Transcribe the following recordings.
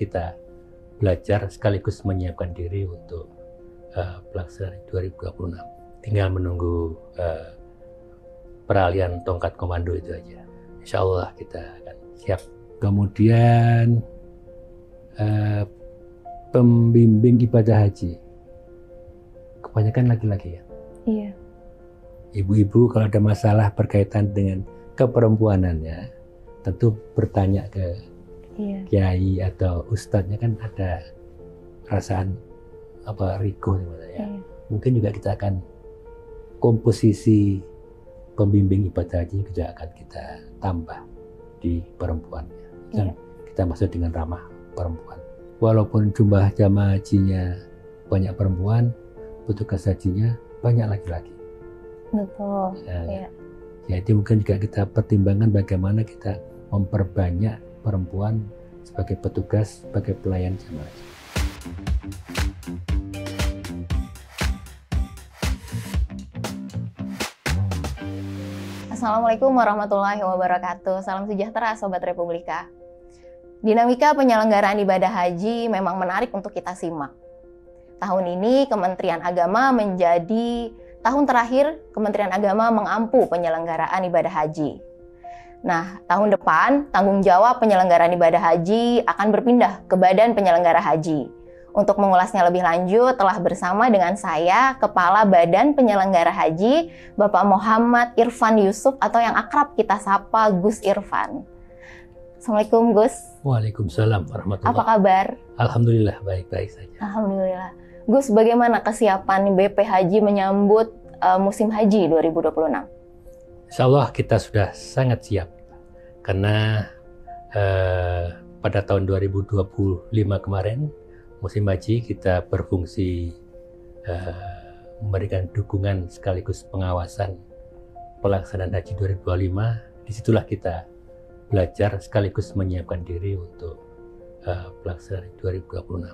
kita belajar sekaligus menyiapkan diri untuk pelaksanaan 2026. Tinggal menunggu peralihan tongkat komando itu aja. Insya Allah kita akan siap. Kemudian pembimbing ibadah haji, kebanyakan laki-laki ya. Iya. Ibu-ibu kalau ada masalah berkaitan dengan keperempuanannya, tentu bertanya ke kiai atau ustadznya, kan ada perasaan rigo ya. Mungkin juga kita akan komposisi pembimbing ibadah haji juga akan kita tambah di perempuannya. Kita maksud dengan ramah perempuan. Walaupun jumlah jamaah hajinya banyak perempuan, petugas hajinya banyak laki-laki. Betul. Ya itu mungkin juga kita pertimbangkan bagaimana kita memperbanyak perempuan sebagai petugas, sebagai pelayan jamaah haji. Assalamualaikum warahmatullahi wabarakatuh. Salam sejahtera Sobat Republika. Dinamika penyelenggaraan ibadah haji memang menarik untuk kita simak. Tahun ini Kementerian Agama menjadi tahun terakhir Kementerian Agama mengampu penyelenggaraan ibadah haji. Nah, tahun depan tanggung jawab penyelenggaraan ibadah haji akan berpindah ke Badan Penyelenggara Haji. Untuk mengulasnya lebih lanjut, telah bersama dengan saya, Kepala Badan Penyelenggara Haji, Bapak Muhammad Irfan Yusuf, atau yang akrab kita sapa Gus Irfan. Assalamualaikum Gus. Waalaikumsalam warahmatullahi wabarakatuh. Apa kabar? Alhamdulillah, baik-baik saja. Alhamdulillah. Gus, bagaimana kesiapan BP Haji menyambut musim haji 2026? Insya Allah kita sudah sangat siap. Karena pada tahun 2025 kemarin, musim haji kita berfungsi memberikan dukungan sekaligus pengawasan pelaksanaan haji 2025. Disitulah kita belajar sekaligus menyiapkan diri untuk pelaksanaan 2026.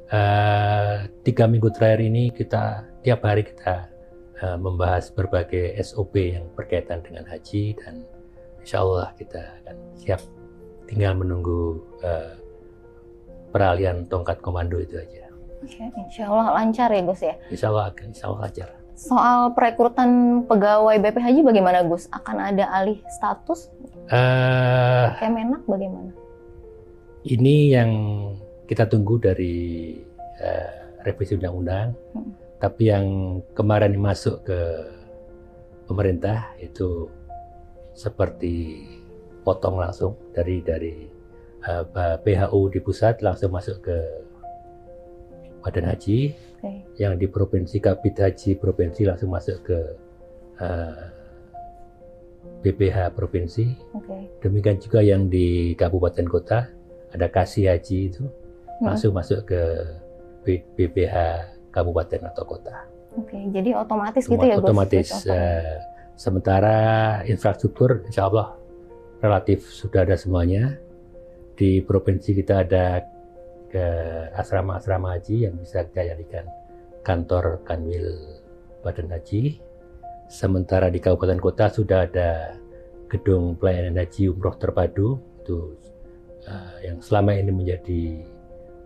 3 minggu terakhir ini kita tiap hari kita membahas berbagai SOP yang berkaitan dengan haji, dan insya Allah kita akan siap. Tinggal menunggu peralihan tongkat komando itu aja. Oke, insya Allah lancar ya Gus ya? Insya Allah lancar. Soal perekrutan pegawai BP Haji bagaimana Gus? Akan ada alih status? Kemenak bagaimana? Ini yang kita tunggu dari revisi undang-undang. Tapi yang kemarin masuk ke pemerintah itu seperti potong langsung dari PHU di pusat langsung masuk ke Badan Haji, yang di provinsi Kabid Haji provinsi langsung masuk ke BPH provinsi. Demikian juga yang di kabupaten kota ada Kasih Haji itu langsung masuk ke BPH kabupaten atau kota. Jadi otomatis gitu ya Gus? Otomatis. Sementara infrastruktur insya Allah relatif sudah ada semuanya. Di provinsi kita ada ke asrama-asrama haji yang bisa kita jadikan kantor Kanwil Badan Haji. Sementara di kabupaten kota sudah ada gedung pelayanan haji umroh terpadu, itu yang selama ini menjadi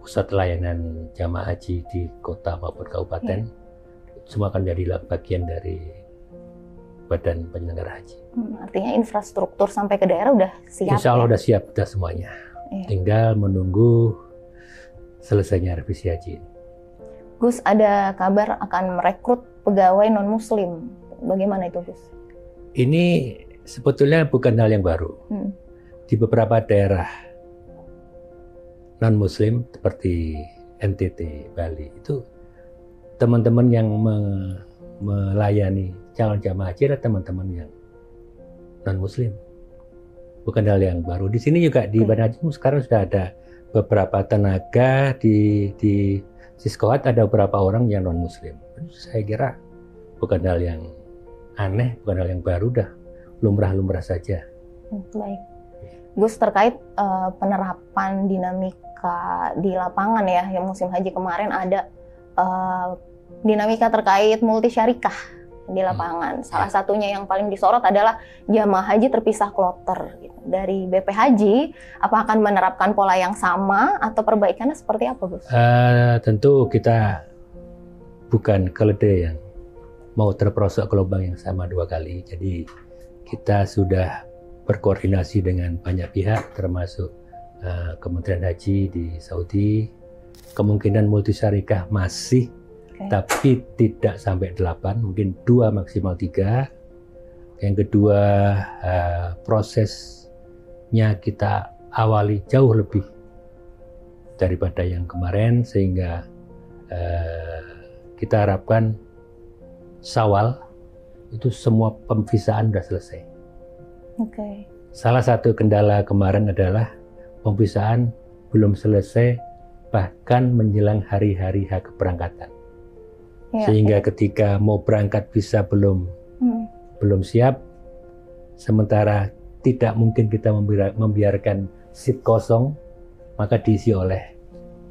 pusat layanan jamaah haji di kota maupun kabupaten. Semua akan jadi bagian dari Badan Penyelenggara Haji. Artinya infrastruktur sampai ke daerah udah siap? Insya Allah udah siap, udah semuanya. Tinggal menunggu selesainya revisi haji ini. Gus, ada kabar akan merekrut pegawai non-muslim. Bagaimana itu Gus? Ini sebetulnya bukan hal yang baru. Di beberapa daerah non-muslim seperti NTT, Bali, itu teman-teman yang melayani calon jamaah haji ada teman-teman yang non-muslim. Bukan hal yang baru. Di sini juga di Badan Haji sekarang sudah ada beberapa tenaga di Siskohat, ada beberapa orang yang non-muslim. Saya kira bukan hal yang aneh, bukan hal yang baru, dah lumrah-lumrah saja. Baik. Gus, terkait penerapan dinamika di lapangan yang musim haji kemarin ada dinamika terkait multi syarikah di lapangan. Salah satunya yang paling disorot adalah jamaah haji terpisah kloter. Gitu. Dari BP Haji, apa akan menerapkan pola yang sama atau perbaikannya seperti apa, Gus? Tentu kita bukan keledai yang mau terperosok ke lubang yang sama 2 kali. Jadi kita sudah berkoordinasi dengan banyak pihak, termasuk Kementerian Haji di Saudi. Kemungkinan multisyarikah masih, tapi tidak sampai 8, mungkin 2 maksimal 3. Yang kedua, prosesnya kita awali jauh lebih daripada yang kemarin, sehingga kita harapkan Syawal itu semua pemvisaan sudah selesai. Salah satu kendala kemarin adalah pemvisaan belum selesai bahkan menjelang hari-hari keberangkatan. Sehingga ketika mau berangkat visa belum siap, sementara tidak mungkin kita membiarkan seat kosong, maka diisi oleh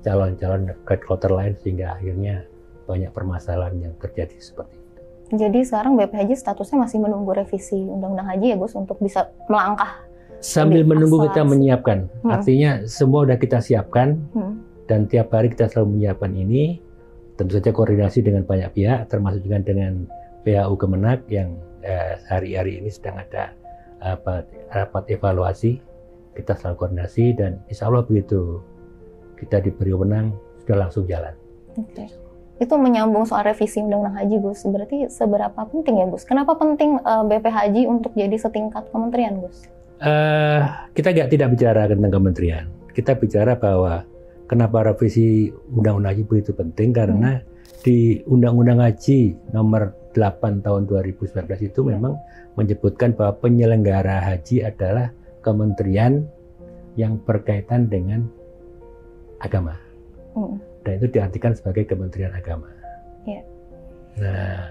calon-calon guide kloter lain, sehingga akhirnya banyak permasalahan yang terjadi seperti itu. Jadi sekarang BP Haji statusnya masih menunggu revisi Undang-Undang Haji ya Gus, untuk bisa melangkah. Sambil menunggu kita menyiapkan, artinya semua sudah kita siapkan, dan tiap hari kita selalu menyiapkan ini. Tentu saja koordinasi dengan banyak pihak, termasuk juga dengan PHU Kemenak yang hari-hari ini sedang ada rapat evaluasi. Kita selalu koordinasi, dan insya Allah begitu kita diberi wewenang sudah langsung jalan. Itu menyambung soal revisi Undang-Undang Haji, Gus. Berarti seberapa penting ya, Gus? Kenapa penting BP Haji untuk jadi setingkat kementerian, Gus? Kita tidak bicara tentang kementerian. Kita bicara bahwa kenapa revisi Undang-Undang Haji begitu penting, karena di Undang-Undang Haji nomor 8 tahun 2019 itu memang menyebutkan bahwa penyelenggara haji adalah kementerian yang berkaitan dengan agama. Dan itu diartikan sebagai Kementerian Agama. Nah,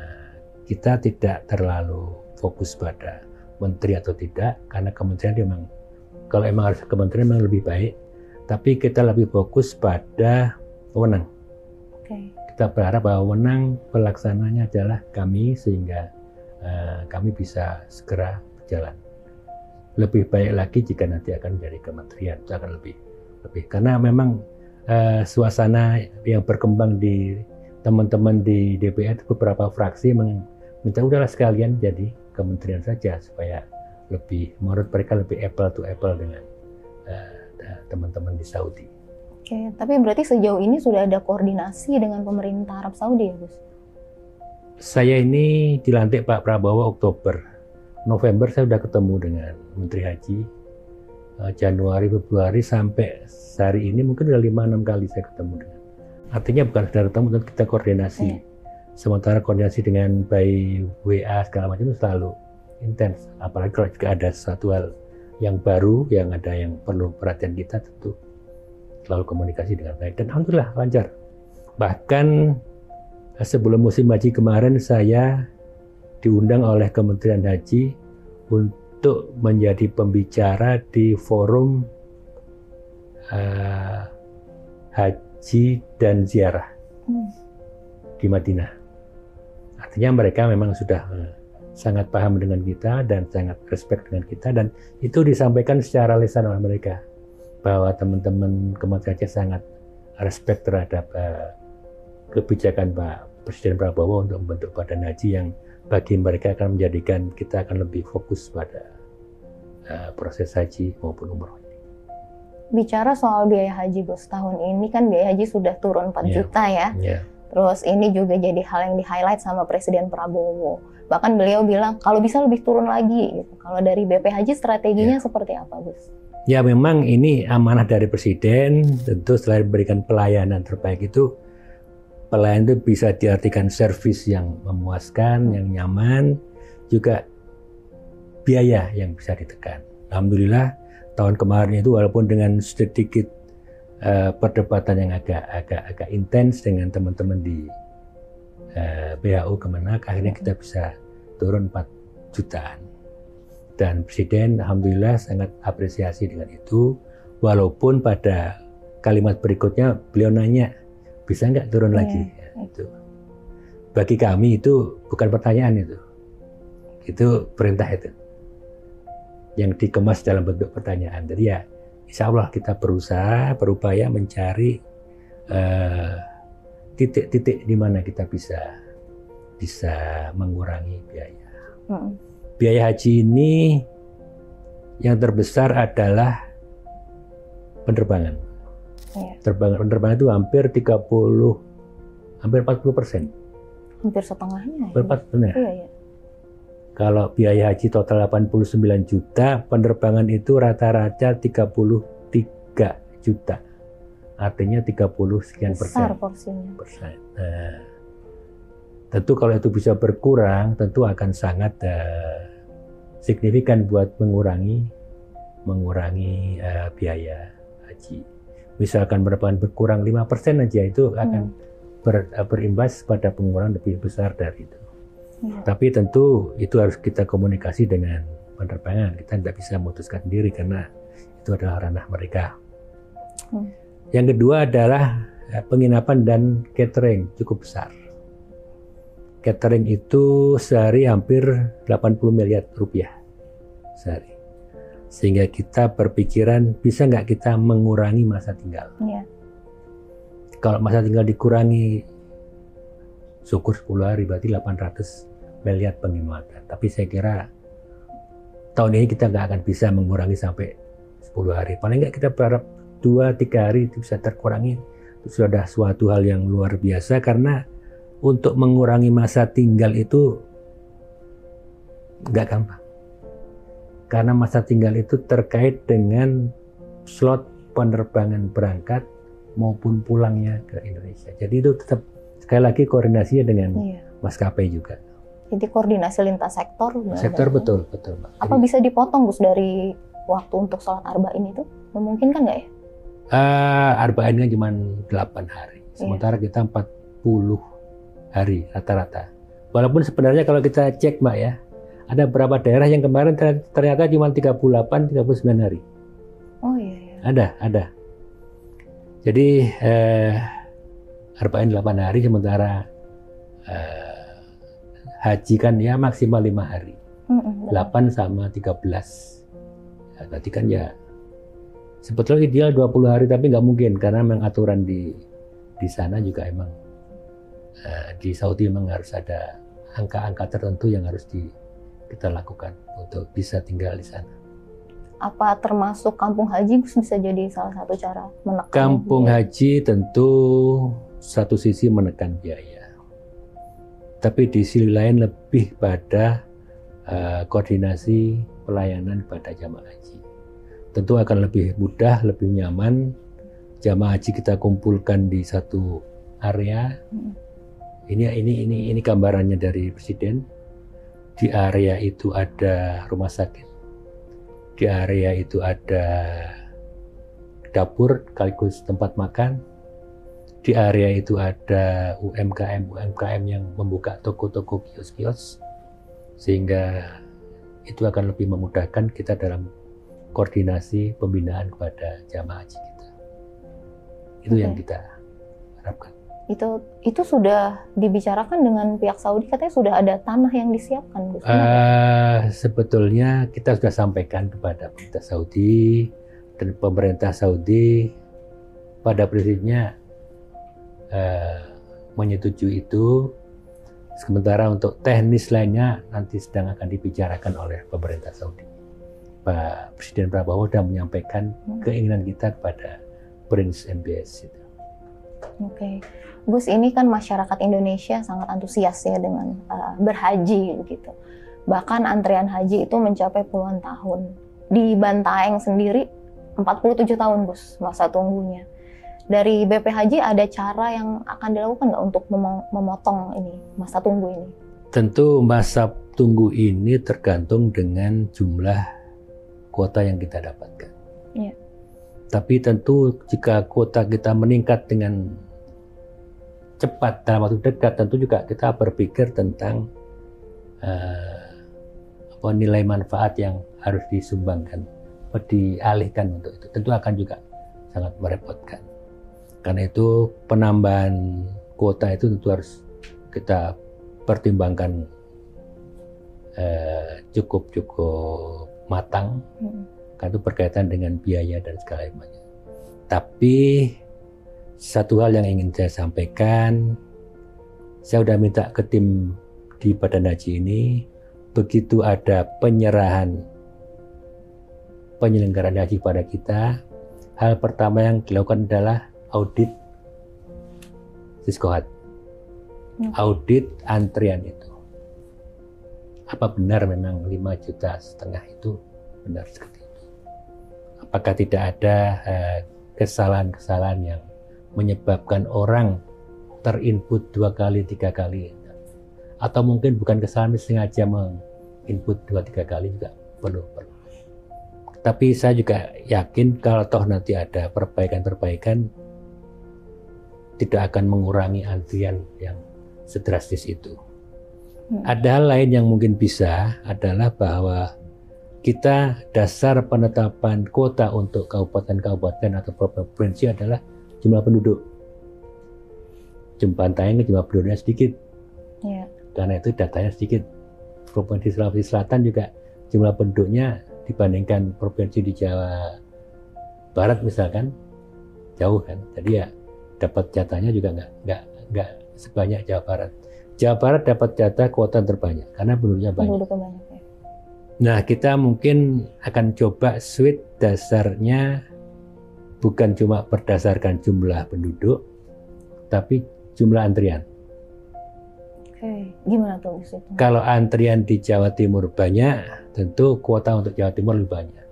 kita tidak terlalu fokus pada menteri atau tidak, karena kementerian memang, kalau emang harus kementerian memang lebih baik, tapi kita lebih fokus pada wewenang. Kita berharap bahwa wewenang pelaksananya adalah kami, sehingga kami bisa segera berjalan. Lebih baik lagi jika nanti akan menjadi kementerian, itu akan lebih. Karena memang suasana yang berkembang di teman-teman di DPR, beberapa fraksi minta udahlah sekalian jadi kementerian saja, supaya lebih, menurut mereka lebih apple to apple dengan teman-teman di Saudi. Tapi berarti sejauh ini sudah ada koordinasi dengan pemerintah Arab Saudi ya, Gus? Saya ini dilantik Pak Prabowo Oktober. November saya sudah ketemu dengan Menteri Haji. Januari, Februari, sampai hari ini mungkin sudah 5-6 kali saya ketemu dengan. Artinya bukan sekedar ketemu, tapi kita koordinasi. Sementara koordinasi dengan by WA segala macam itu selalu intens. Apalagi kalau juga ada sesuatu hal yang baru, yang ada yang perlu perhatian kita, tentu selalu komunikasi dengan baik. Dan alhamdulillah lancar. Bahkan sebelum musim haji kemarin, saya diundang oleh Kementerian Haji untuk menjadi pembicara di forum haji dan ziarah di Madinah. Artinya mereka memang sudah sangat paham dengan kita dan sangat respect dengan kita, dan itu disampaikan secara lisan oleh mereka bahwa teman-teman Kementerian Haji sangat respect terhadap kebijakan Pak Presiden Prabowo untuk membentuk badan haji yang bagi mereka akan menjadikan kita akan lebih fokus pada proses haji maupun umroh. Bicara soal biaya haji, Gus, tahun ini kan biaya haji sudah turun 4 juta ya. Terus ini juga jadi hal yang di-highlight sama Presiden Prabowo. Bahkan beliau bilang kalau bisa lebih turun lagi gitu. Kalau dari BP Haji strateginya seperti apa, Gus? Ya memang ini amanah dari Presiden. Tentu selain memberikan pelayanan terbaik itu, pelayanan itu bisa diartikan servis yang memuaskan, yang nyaman, juga biaya yang bisa ditekan. Alhamdulillah tahun kemarin itu walaupun dengan sedikit perdebatan yang agak intens dengan teman-teman di PHU Kemenak, akhirnya kita bisa turun 4 jutaan. Dan Presiden alhamdulillah sangat apresiasi dengan itu, walaupun pada kalimat berikutnya beliau nanya, bisa nggak turun lagi? Ya, itu. bagi kami itu bukan pertanyaan itu perintah itu yang dikemas dalam bentuk pertanyaan. Jadi ya insya Allah kita berupaya mencari titik-titik di mana kita bisa mengurangi biaya. Biaya haji ini yang terbesar adalah penerbangan. Penerbangan itu hampir 40%. Hampir setengahnya. Hampir 40%. Iya. Kalau biaya haji total 89 juta, penerbangan itu rata-rata 33 juta. Artinya 30 sekian persen. Besar porsinya. Nah, tentu kalau itu bisa berkurang, tentu akan sangat signifikan buat mengurangi biaya haji. Misalkan penerbangan berkurang 5% aja, itu akan berimbas pada pengurangan lebih besar dari itu. Tapi tentu itu harus kita komunikasi dengan penerbangan. Kita tidak bisa memutuskan sendiri karena itu adalah ranah mereka. Yang kedua adalah penginapan dan catering cukup besar. Catering itu sehari hampir 80 miliar rupiah sehari. Sehingga kita berpikiran bisa nggak kita mengurangi masa tinggal. Kalau masa tinggal dikurangi, syukur 10 hari berarti 800 miliar penghematan. Tapi saya kira tahun ini kita nggak akan bisa mengurangi sampai 10 hari. Paling nggak kita berharap 2-3 hari itu bisa terkurangi. Itu sudah suatu hal yang luar biasa karena untuk mengurangi masa tinggal itu nggak gampang. Karena masa tinggal itu terkait dengan slot penerbangan berangkat maupun pulangnya ke Indonesia. Jadi itu tetap sekali lagi koordinasinya dengan maskapai juga. Jadi koordinasi lintas sektor. Sektor betul. Apa bisa dipotong Gus dari waktu untuk sholat arba'in itu? Memungkinkan nggak ya? Arba'in kan cuma 8 hari. Sementara kita 40 hari rata-rata. Walaupun sebenarnya kalau kita cek Mbak ya, ada beberapa daerah yang kemarin ternyata cuma 38-39 hari. Oh iya. Ada. Jadi arba'in 8 hari, sementara haji kan ya maksimal 5 hari. 8 sama 13. Berarti kan ya sebetulnya ideal 20 hari, tapi nggak mungkin karena memang aturan di sana juga emang di Saudi memang harus ada angka-angka tertentu yang harus kita lakukan untuk bisa tinggal di sana. Apa termasuk kampung haji bisa jadi salah satu cara menekan? Kampung haji tentu satu sisi menekan biaya, tapi di sisi lain lebih pada koordinasi pelayanan pada jamaah haji. Tentu akan lebih mudah, lebih nyaman. Jamaah haji kita kumpulkan di satu area. Ini gambarannya dari Presiden. Di area itu ada rumah sakit. Di area itu ada dapur sekaligus tempat makan. Di area itu ada UMKM yang membuka toko-toko, kios-kios, sehingga itu akan lebih memudahkan kita dalam koordinasi pembinaan kepada jamaah haji kita. Itu yang kita harapkan. Itu sudah dibicarakan dengan pihak Saudi, katanya sudah ada tanah yang disiapkan. Sebetulnya kita sudah sampaikan kepada pemerintah Saudi, dan pemerintah Saudi pada prinsipnya menyetujui itu. Sementara untuk teknis lainnya nanti sedang akan dibicarakan oleh pemerintah Saudi. Pak Presiden Prabowo sudah menyampaikan keinginan kita kepada Prince MBS itu. Oke. Gus, ini kan masyarakat Indonesia sangat antusias ya dengan berhaji gitu. Bahkan antrian haji itu mencapai puluhan tahun. Di Bantaeng sendiri 47 tahun Gus masa tunggunya. Dari BP Haji ada cara yang akan dilakukan nggak untuk memotong ini masa tunggu ini? Tentu masa tunggu ini tergantung dengan jumlah kuota yang kita dapatkan. Iya. Tapi tentu jika kuota kita meningkat dengan cepat dalam waktu dekat, tentu juga kita berpikir tentang nilai manfaat yang harus disumbangkan, dialihkan untuk itu. Tentu akan juga sangat merepotkan. Karena itu penambahan kuota itu tentu harus kita pertimbangkan cukup matang, kan itu berkaitan dengan biaya dan segala macam. Tapi satu hal yang ingin saya sampaikan, saya sudah minta ke tim di Badan Haji ini, begitu ada penyerahan penyelenggaraan haji pada kita, hal pertama yang dilakukan adalah audit Siskohat, audit antrian itu. Apa benar memang 5,5 juta itu benar seperti itu? Apakah tidak ada kesalahan-kesalahan yang menyebabkan orang terinput 2 kali, 3 kali? Atau mungkin bukan kesalahan, sengaja menginput 2-3 kali juga perlu. Tapi saya juga yakin kalau toh nanti ada perbaikan-perbaikan, tidak akan mengurangi antrian yang sedrastis itu. Ada hal lain yang mungkin bisa adalah bahwa kita dasar penetapan kuota untuk kabupaten-kabupaten atau provinsi adalah jumlah penduduk. Jumlah penduduknya sedikit. Yeah. Karena itu datanya sedikit. Provinsi Sulawesi Selatan juga jumlah penduduknya dibandingkan provinsi di Jawa Barat misalkan jauh kan. Jadi ya dapat jatahnya juga nggak sebanyak Jawa Barat. Jawa Barat dapat jatah kuota terbanyak karena penduduknya banyak. Ya. Nah, kita mungkin akan coba switch dasarnya bukan cuma berdasarkan jumlah penduduk, tapi jumlah antrian. Oke, gimana tuh itu? Kalau antrian di Jawa Timur banyak, tentu kuota untuk Jawa Timur lebih banyak.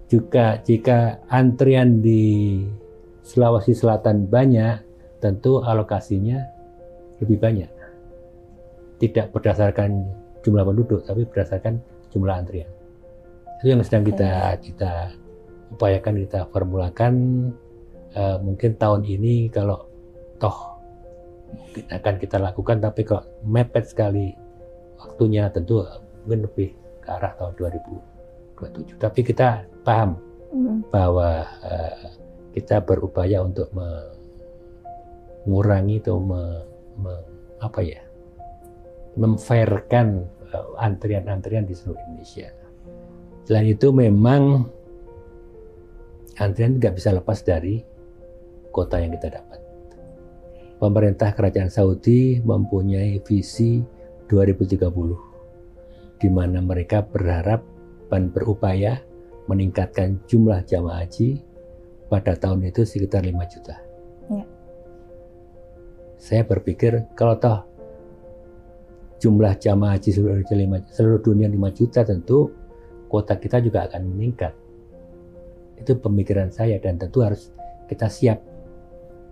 Juga jika antrian di Sulawesi Selatan banyak, tentu alokasinya lebih banyak. Tidak berdasarkan jumlah penduduk, tapi berdasarkan jumlah antrian. Itu yang sedang kita upayakan, kita formulakan. Mungkin tahun ini kalau toh mungkin akan kita lakukan, tapi kalau mepet sekali waktunya tentu mungkin lebih ke arah tahun 2027. Tapi kita paham bahwa kita berupaya untuk mengurangi atau memfairkan antrian-antrian di seluruh Indonesia. Selain itu memang antrian nggak bisa lepas dari kota yang kita dapat. Pemerintah Kerajaan Saudi mempunyai visi 2030, di mana mereka berharap dan berupaya meningkatkan jumlah jamaah haji pada tahun itu sekitar 5 juta. Ya. Saya berpikir kalau toh jumlah jamaah haji seluruh dunia 5 juta, tentu kuota kita juga akan meningkat. Itu pemikiran saya dan tentu harus kita siap.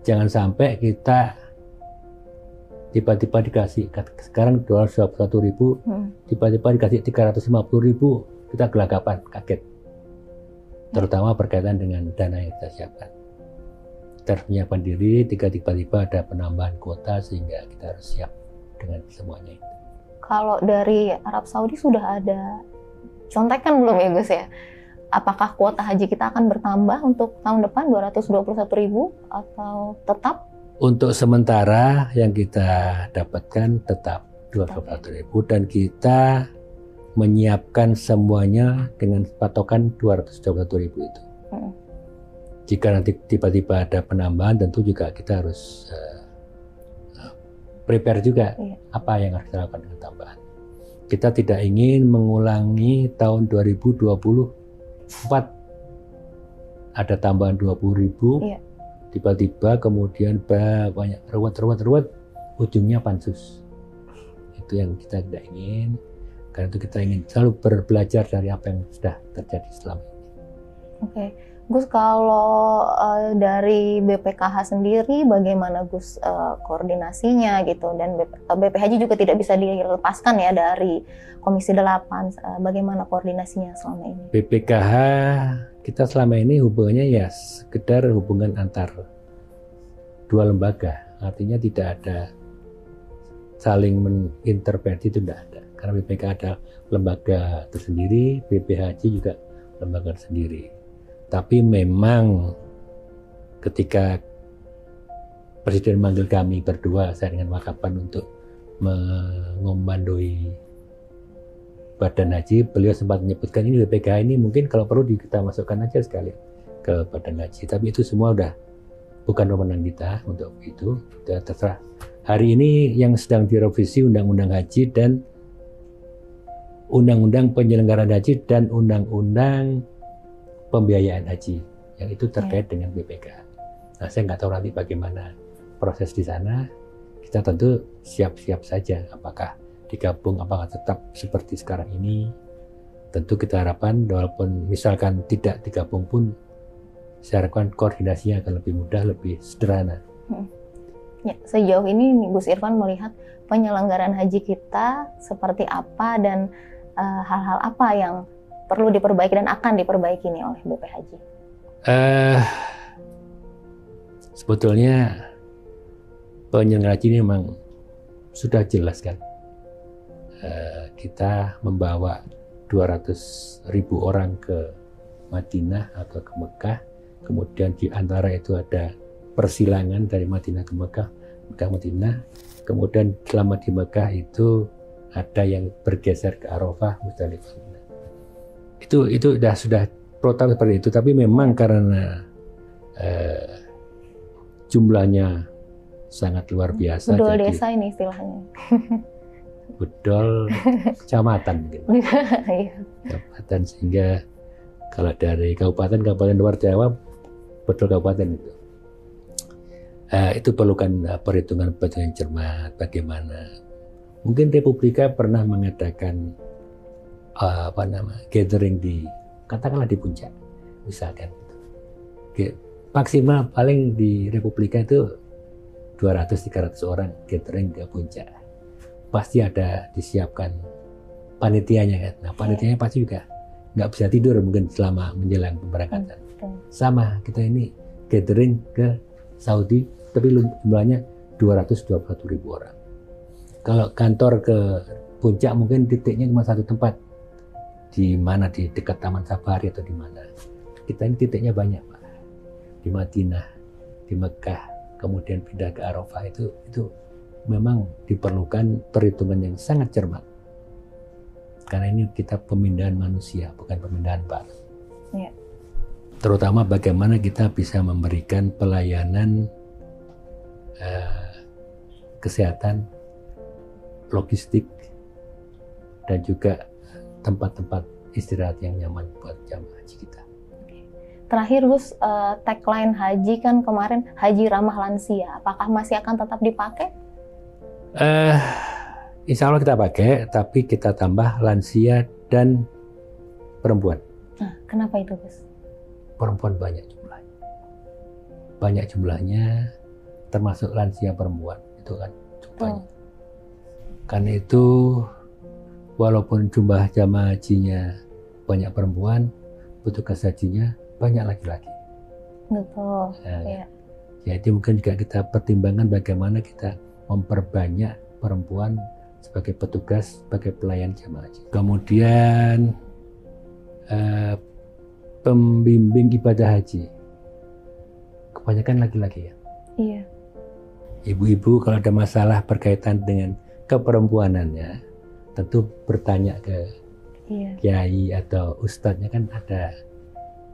Jangan sampai kita tiba-tiba dikasih, sekarang 221.000, tiba-tiba dikasih 350.000, kita gelagapan, kaget. Terutama berkaitan dengan dana yang kita siapkan. Kita harus menyiapkan diri, tiba-tiba ada penambahan kuota sehingga kita harus siap dengan semuanya itu. Kalau dari Arab Saudi sudah ada contekan belum ya Gus ya? Apakah kuota haji kita akan bertambah untuk tahun depan 221.000 atau tetap? Untuk sementara yang kita dapatkan tetap 221.000 dan kita menyiapkan semuanya dengan patokan 221.000 itu. Jika nanti tiba-tiba ada penambahan, tentu juga kita harus prepare juga apa yang harus dilakukan dengan tambahan. Kita tidak ingin mengulangi tahun 2024 ada tambahan 20.000, tiba-tiba kemudian banyak ruwet, ujungnya pansus. Itu yang kita tidak ingin. Karena itu kita ingin selalu belajar dari apa yang sudah terjadi selama ini. Oke, Gus, kalau dari BPKH sendiri bagaimana Gus koordinasinya gitu, dan BP Haji juga tidak bisa dilepaskan ya dari Komisi 8. Bagaimana koordinasinya selama ini? BPKH kita selama ini hubungannya ya sekedar hubungan antar dua lembaga, artinya tidak ada saling mengintervensi, itu tidak ada. Karena BPK ada lembaga tersendiri, BP Haji juga lembaga tersendiri. Tapi memang ketika Presiden manggil kami berdua, saya dengan Wakapan untuk mengomandoi Badan Haji, beliau sempat menyebutkan ini BPKH ini mungkin kalau perlu kita masukkan aja sekali ke Badan Haji. Tapi itu semua udah bukan wewenang kita untuk itu. Udah terserah. Hari ini yang sedang direvisi Undang-Undang Haji dan Undang-Undang Penyelenggaraan Haji dan Undang-Undang Pembiayaan Haji yang itu terkait dengan BPKH. Nah, saya nggak tahu nanti bagaimana proses di sana. Kita tentu siap-siap saja apakah digabung, apakah tetap seperti sekarang ini. Tentu kita harapkan walaupun misalkan tidak digabung pun saya harapkan koordinasinya akan lebih mudah, lebih sederhana. Ya, sejauh ini Gus Irfan melihat penyelenggaraan haji kita seperti apa dan hal-hal apa yang perlu diperbaiki dan akan diperbaiki nih oleh BP Haji? Sebetulnya penyelenggaraan haji ini memang sudah jelas kan. Kita membawa 200.000 orang ke Madinah atau ke Mekah, kemudian di antara itu ada persilangan dari Madinah ke Mekah, Madinah, kemudian selama di Mekah itu ada yang bergeser ke Arafah, Musdalifah. Itu sudah protokol seperti itu, tapi memang karena jumlahnya sangat luar biasa. Bedol jadi, desa ini istilahnya. Bedol kecamatan gitu. Kecamatan, sehingga kalau dari kabupaten luar Jawa, bedol kabupaten itu. Itu perlukan perhitungan yang cermat bagaimana. Mungkin Republika pernah mengadakan gathering di, katakanlah di Puncak misalkan. Maksimal paling di Republika itu 200-300 orang gathering ke Puncak. Pasti ada disiapkan panitianya kan. Nah, panitianya pasti juga nggak bisa tidur mungkin selama menjelang pemberangkatan. Sama kita ini gathering ke Saudi, tapi jumlahnya 221.000 orang. Kalau kantor ke Puncak mungkin titiknya cuma satu tempat, di mana, di dekat Taman Safari atau di mana. Kita ini titiknya banyak Pak, di Madinah, di Mekah, kemudian pindah ke Arafah. Itu memang diperlukan perhitungan yang sangat cermat, karena ini kita pemindahan manusia, bukan pemindahan barang. Ya. Terutama bagaimana kita bisa memberikan pelayanan kesehatan, logistik, dan juga tempat-tempat istirahat yang nyaman buat jamaah haji kita. Terakhir Gus, tagline haji kan kemarin haji ramah lansia, apakah masih akan tetap dipakai? Insya Allah kita pakai, tapi kita tambah lansia dan perempuan. Nah, kenapa itu Gus? Perempuan banyak jumlahnya. Banyak jumlahnya, termasuk lansia perempuan. Itu kan banyak. Karena itu walaupun jumlah jamaah hajinya banyak perempuan, petugas hajinya banyak laki-laki. Betul. Nah, ya. Jadi mungkin juga kita pertimbangkan bagaimana kita memperbanyak perempuan sebagai petugas, sebagai pelayan jamaah haji. Kemudian pembimbing ibadah haji, kebanyakan laki-laki ya. Iya. Ibu-ibu kalau ada masalah berkaitan dengan keperempuanannya, tentu bertanya ke kiai atau ustadznya, kan ada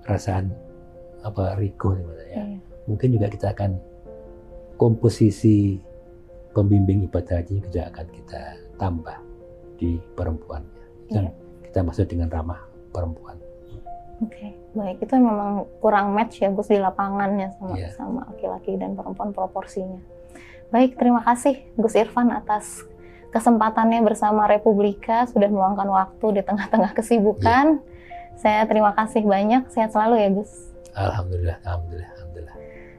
perasaan rigo ya. Mungkin juga kita akan komposisi pembimbing ibadah haji juga akan kita tambah di perempuannya. Kita maksud dengan ramah perempuan. Oke, baik. Itu memang kurang match ya Gus di lapangannya sama laki-laki dan perempuan proporsinya. Baik, terima kasih Gus Irfan atas kesempatannya bersama Republika, sudah meluangkan waktu di tengah-tengah kesibukan. Saya terima kasih banyak, sehat selalu ya Gus. Alhamdulillah.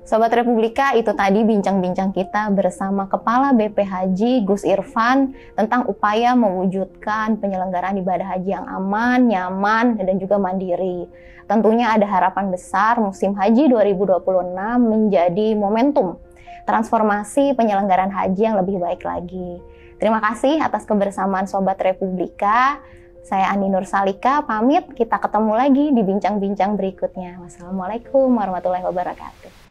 Sobat Republika, itu tadi bincang-bincang kita bersama Kepala BP Haji Gus Irfan tentang upaya mewujudkan penyelenggaraan ibadah haji yang aman, nyaman, dan juga mandiri. Tentunya ada harapan besar musim haji 2026 menjadi momentum transformasi penyelenggaraan haji yang lebih baik lagi. Terima kasih atas kebersamaan Sobat Republika. Saya Andi Nur Salika, pamit. Kita ketemu lagi di bincang-bincang berikutnya. Wassalamualaikum warahmatullahi wabarakatuh.